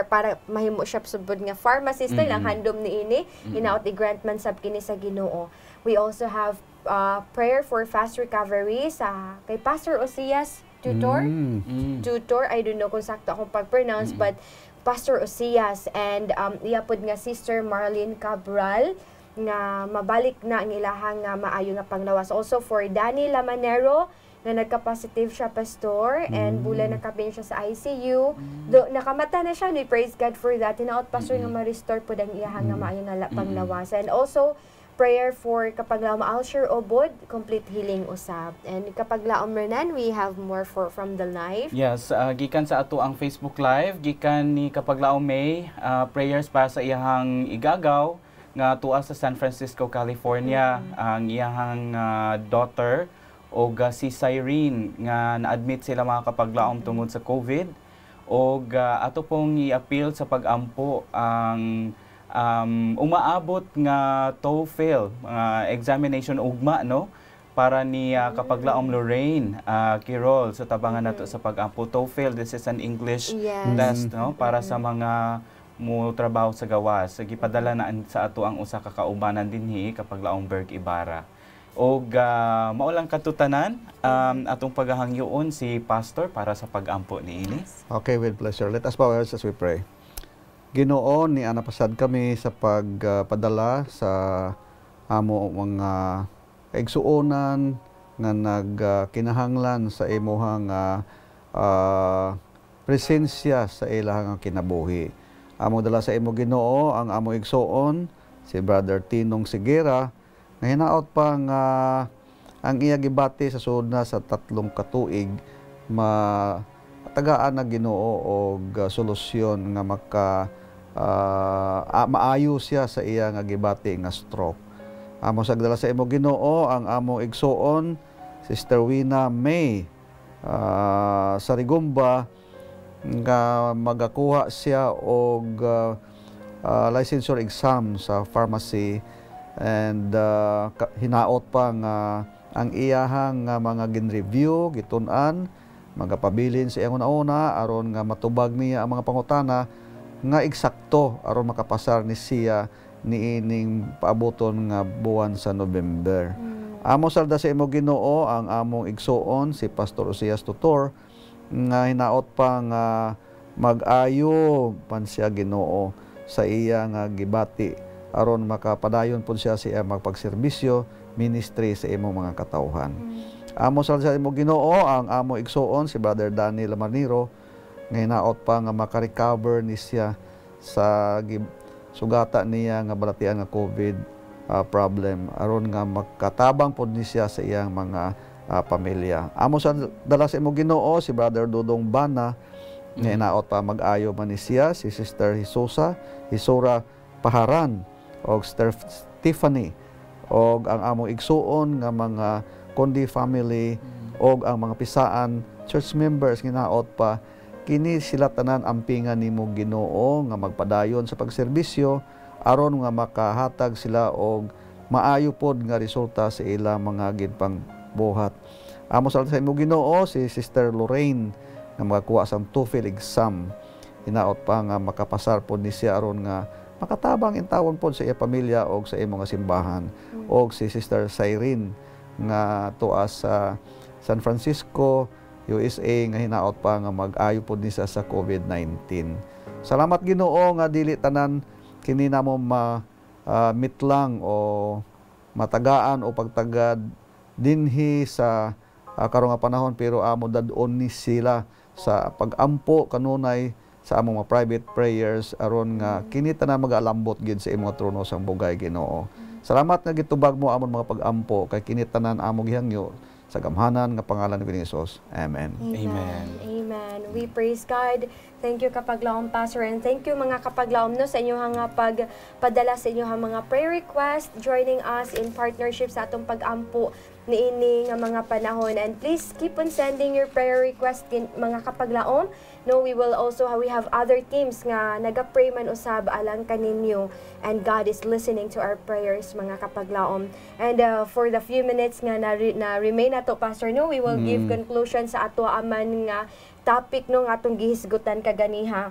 para mahimo siya subod nga pharmacist lang handom ni ini, hinaot i-grant man sab kini sa Ginoo. We also have prayer for fast recovery sa kay Pastor Osias Tutor. Tutor, I don't know kung sakto akong pag-pronounce, but Pastor Osias and iyapod nga Sister Marlene Cabral nga mabalik na ang ilahang nga maayo nga panglawas. Also for Danny Lamanero na nagka-positive siya, Pastor, and bula nakapin siya sa ICU. Do, nakamata na siya, we praise God for that. Tinaot, Pastor, nga ma-restore po ang iyahang nga maayo nga panglawas. And also, prayer for kapaglaom ulcer obod, complete healing usab. And kapaglaom Renan, we have more from the live. Yes, gikan sa ato ang Facebook Live, gikan ni Kapaglaom May, prayers para sa iyahang igagaw nga tuwa sa San Francisco, California, ang iyahang daughter o si Cyrene nga na-admit sila mga kapaglaom tungod sa COVID, o ato pong i-appeal sa pag-ampo ang umaabot nga TOEFL examination ugma, no, para ni kapaglaom Lorraine Quirol sa tabangan nato sa pag-ampo. TOEFL, this is an English test, no, para sa mga mo trabaho sa gawas. Gipadala na sa ato ang usa ka kaubanan dinhi kapaglaom Berg Ibarra. Og maulang katutanan atong paghangyoon si Pastor para sa pag-ampo niini. Okay, with pleasure. Let us bow our heads as we pray. Ginoo, ni anapasad kami sa pagpadala sa amo mga kaigsuonan nga nagkinahanglan sa imuhang presensya sa ilahang kinabuhi. Amo dala sa imo Ginoo ang amo igsuon si Brother Tinong Sigera nga hinaot pa nga ang iya gibati sa sud na sa 3 katuig tagaan na Ginoo og solusyon nga maayo siya sa iya nga gibati nga stroke. Amo sagdala sa imo Ginoo ang amo igsuon Sister Wina May sa Rigumba nga magakuha siya og licensure exam sa pharmacy, and hinaot pa nga ang iyahang mga gin-review gitun-an magapabilin sa iyang una aron nga matubag niya ang mga pangutana nga eksakto aron makapasar ni siya niining paaboton nga buwan sa November. Amo salda sa imo Ginoo ang among igsuon si Pastor Osias Tutor nga hinaot pa nga mag-ayo pan siya Ginoo sa iya nga gibati aron makapadayon pud siya sa iya magpagserbisyo ministry sa imo mga katawhan. Amo sa imo Ginoo ang amo igsuon si Brother Danny Lamanero nga hinaot pa nga makarecover ni siya sa sugata niya nga balatian nga COVID problem aron nga makatabang pod ni siya sa iyang mga pamilya. Amo sa dala sa imo Ginoo si Brother Dudong Bana nga hinaot pa mag-ayo man ni siya si Sister Hisora Paharan, og Sister Tiffany, og ang among igsuon nga mga Kondi family, og ang mga pisaan church members ginaot pa, kini sila tanan ampingan nimo Ginoo nga magpadayon sa pagserbisyo aron nga makahatag sila og maayo pod nga resulta sa ilang mga ginpang buhat. Amo sa imo Ginoo si Sister Lorraine nga makakuha sang TOEFL exam. Hinaot pa nga makapasar pod ni siya aron nga makatabang intawon pod sa iya pamilya og sa imo nga simbahan. Og si Sister Cyrene nga tuwa sa San Francisco, USA nga hinaot pa nga mag-ayo pod ni siya sa COVID-19. Salamat Ginoo nga dili tanan kini namo mitlang o matagaan o pagtagad dinhi sa karong nga panahon, pero amo dadon ni sila sa pagampo kanunay sa among mga private prayers aron nga kini tanan mag-alambot gid sa imong trono sang bugay Ginoo. Salamat nga gitubag mo amon mga pagampo kay kini tanan among gihangyo sa gamhanan nga pangalan ni Jesus. Amen. Amen. Amen. We praise God. Thank you kapaglaom Pastor, and thank you mga kapaglaom no sa inyong nga pagpadala sa inyong mga prayer request, joining us in partnership sa atong pagampo niini nga mga panahon. And please keep on sending your prayer request mga kapaglaom. No, we have other teams nga naga-pray man usab alang kaninyo, and God is listening to our prayers mga kapaglaom. And for the few minutes nga na remain nato Pastor no, we will give conclusion sa ato aman nga topic no nga atong gihisgutan kaganiha.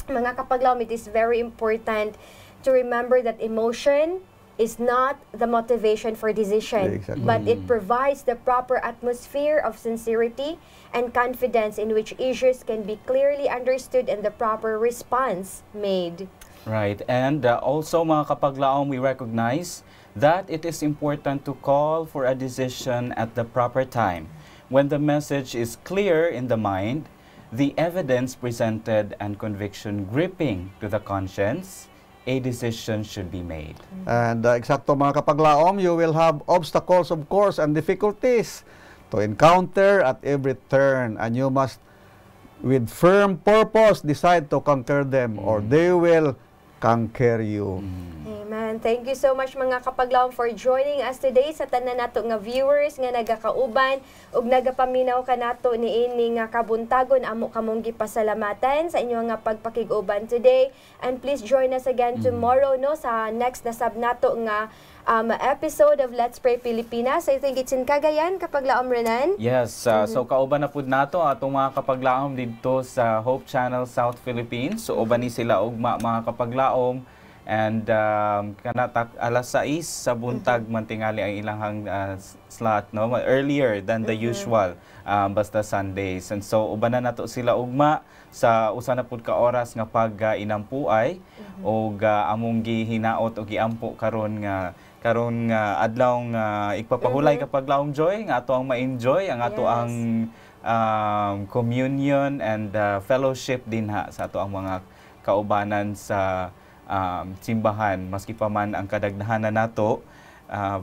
Mga kapaglaom, it is very important to remember that emotion is not the motivation for decision, Exactly. but it provides the proper atmosphere of sincerity and confidence in which issues can be clearly understood and the proper response made. Right. And also mga kapaglaom, we recognize that it is important to call for a decision at the proper time. When the message is clear in the mind, the evidence presented and conviction gripping to the conscience, a decision should be made. And eksakto mga kapaglaom, you will have obstacles of course and difficulties to encounter at every turn, and you must with firm purpose decide to conquer them or they will conquer you. Amen. Thank you so much mga kapaglaom for joining us today sa tanan nato nga viewers nga nagakauban ug nagapaminaw kanato niini nga kabuntagon. Amo kamong gipasalamatan sa inyo nga pagpakig-uban today, and please join us again tomorrow no sa next na sab nato nga episode of Let's Pray Pilipinas. I think it's in Cagayan, kapaglaom Renan. Yes, so kauban na pud nato atong mga kapaglaom dito sa Hope Channel South Philippines. So uban ni sila ugma mga kapaglaom. And kanatak alas 6 sa buntag mantingali ang ilang slot no, earlier than the usual basta Sundays. And so uban na nato sila ugma sa usa na pud ka oras nga pag inampuay og among gihinaot og giampo karon nga adlaw nga igpapahulay kapaglaom Joy nga ato ang ma-enjoy ang ato ang communion and fellowship dinha sa ato ang mga kaubanan sa simbahan, maski pa man ang kadagdahanan nato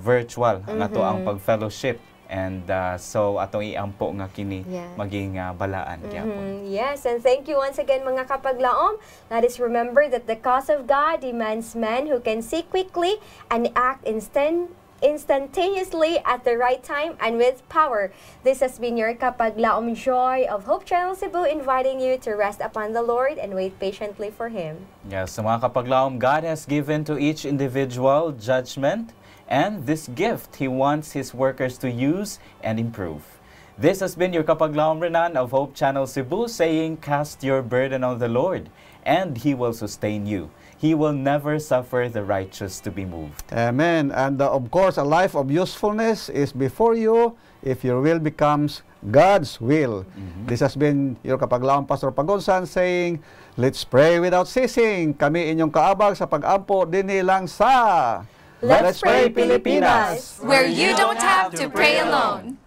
virtual ang ato ang pag-fellowship, and so atong iampo nga kini maging balaan gyapon. Yes, and thank you once again mga kapaglaom. Let us remember that the cause of God demands men who can see quickly and act instantaneously at the right time and with power. This has been your Kapaglaom Joy of Hope Channel Cebu, inviting you to rest upon the Lord and wait patiently for Him. Yes, so mga kapaglaom, God has given to each individual judgment, and this gift He wants His workers to use and improve. This has been your Kapaglaom Renan of Hope Channel Cebu, saying, cast your burden on the Lord, and He will sustain you. He will never suffer the righteous to be moved. Amen. And of course, a life of usefulness is before you if your will becomes God's will. This has been your Kapaglaom Pastor Pagonsan saying, let's pray without ceasing. Kami inyong kaabag sa pag-ampo dinhi lang sa Let's Pray Pilipinas, where you don't have to pray alone.